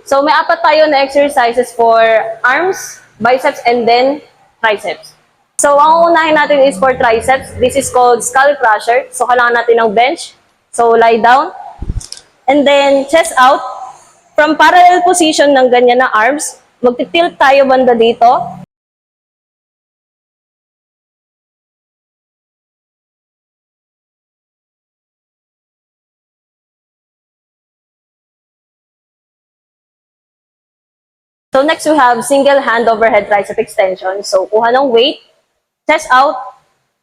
So may apat tayo na exercises for arms, biceps, and then triceps. So ang unahin natin is for triceps. This is called skull crusher. So kailangan natin ng bench. So lie down. And then chest out. From parallel position ng ganyan na arms, magtitilt tayo banda dito. So next we have single hand overhead tricep extension. So kuha ng weight, chest out,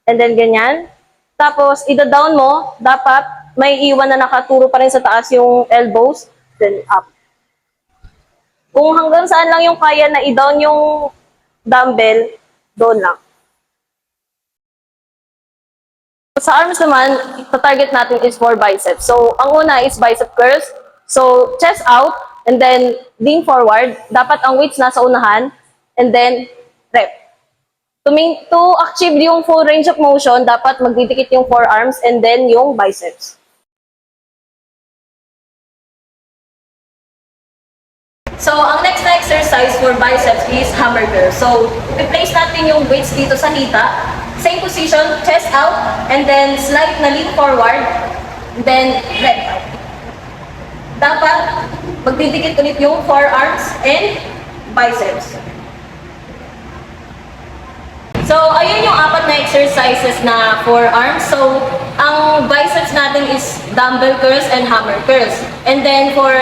and then ganyan. Tapos ida-down mo, dapat may iwan na nakaturo pa rin sa taas yung elbows, then up. Kung hanggang saan lang yung kaya na i-down yung dumbbell, doon lang. Sa arms naman, target natin is for biceps. So ang una is bicep curls. So chest out, and then lean forward. Dapat ang weights nasa unahan, and then rep. To achieve yung full range of motion, dapat magdidikit yung forearms and then yung biceps. So, ang next na exercise for biceps is hammer curl. So, i-place natin yung weights dito sa hita. Same position, chest out, and then slight na lean forward, then rep. Dapat magdidikit ulit yung forearms and biceps. So, ayun yung apat na exercises na forearms. So, ang biceps natin is dumbbell curls and hammer curls. And then for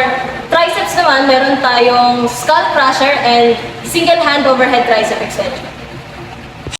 triceps naman, meron tayong skull crusher and single hand overhead tricep extension.